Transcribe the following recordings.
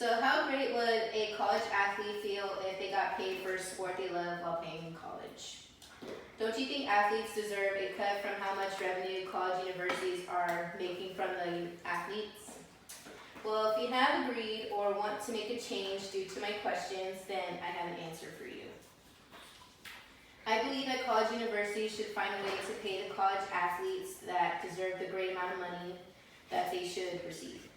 So how great would a college athlete feel if they got paid for a sport they love while playing in college? Don't you think athletes deserve a cut from how much revenue college universities are making from the athletes? Well, if you have agreed or want to make a change due to my questions, then I have an answer for you. I believe that college universities should find a way to pay the college athletes that deserve the great amount of money that they should receive.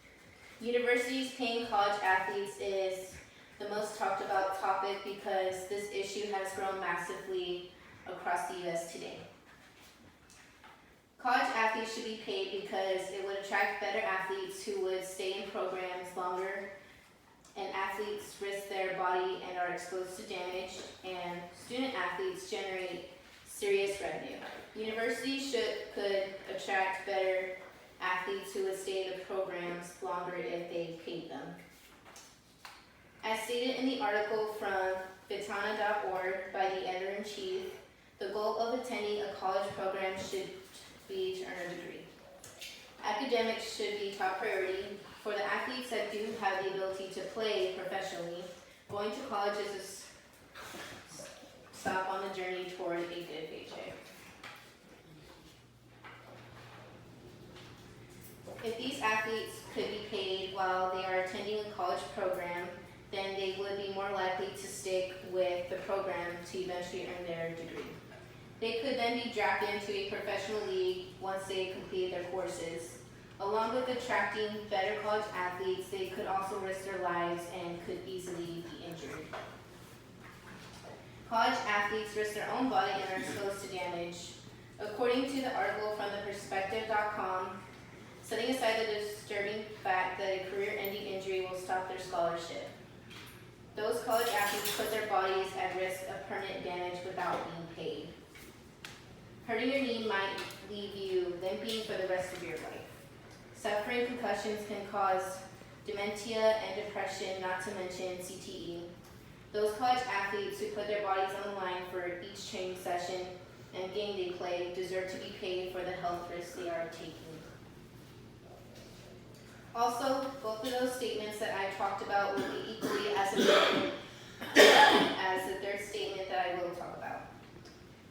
Universities paying college athletes is the most talked about topic because this issue has grown massively across the U.S. today. College athletes should be paid because it would attract better athletes who would stay in programs longer, and athletes risk their body and are exposed to damage, and student athletes generate serious revenue. Universities could attract better athletes who would stay in the programs longer if they paid them. As stated in the article from Vitana.org by the editor-in-chief, the goal of attending a college program should be to earn a degree. Academics should be top priority. For the athletes that do have the ability to play professionally, going to college is a stop on the journey toward a good paycheck. If these athletes could be paid while they are attending a college program, then they would be more likely to stick with the program to eventually earn their degree. They could then be drafted into a professional league once they complete their courses. Along with attracting better college athletes, they could also risk their lives and could easily be injured. College athletes risk their own body and are exposed to damage. According to the article from Persuasive.com, setting aside the disturbing fact that a career-ending injury will stop their scholarship, those college athletes put their bodies at risk of permanent damage without being paid. Hurting your knee might leave you limping for the rest of your life. Suffering concussions can cause dementia and depression, not to mention CTE. Those college athletes who put their bodies on the line for each training session and game they play deserve to be paid for the health risks they are taking. Also, both of those statements that I talked about will be equally as important as the third statement that I will talk about.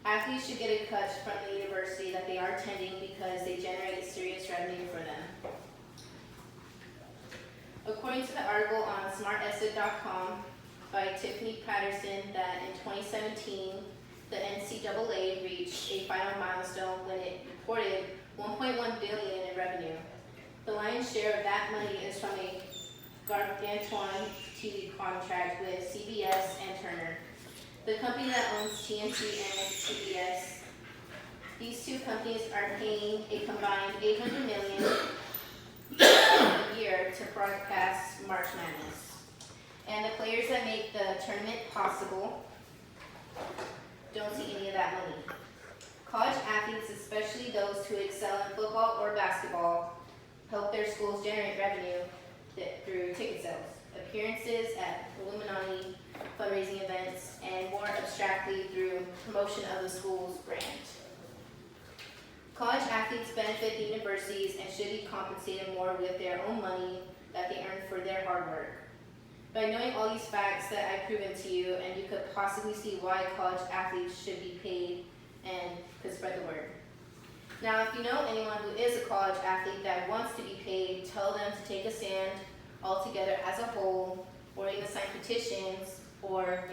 Athletes should get a cut from the university that they are attending because they generate serious revenue for them. According to the article on smartessay.com by Tiffany Patterson, that in 2017, the NCAA reached a final milestone when it reported $1.1 billion in revenue. The lion's share of that money is from a gargantuan TV contract with CBS and Turner, the company that owns TNT and CBS. These two companies are paying a combined $800 million a year to broadcast March Madness. And the players that make the tournament possible don't see any of that money. College athletes, especially those who excel in football or basketball, help their schools generate revenue through ticket sales, appearances at Illuminati fundraising events, and more abstractly through promotion of the school's brand. College athletes benefit the universities and should be compensated more with their own money that they earn for their hard work. By knowing all these facts that I've proven to you, and you could possibly see why college athletes should be paid and could spread the word. Now, if you know anyone who is a college athlete that wants to be paid, tell them to take a stand all together as a whole, or even sign petitions, or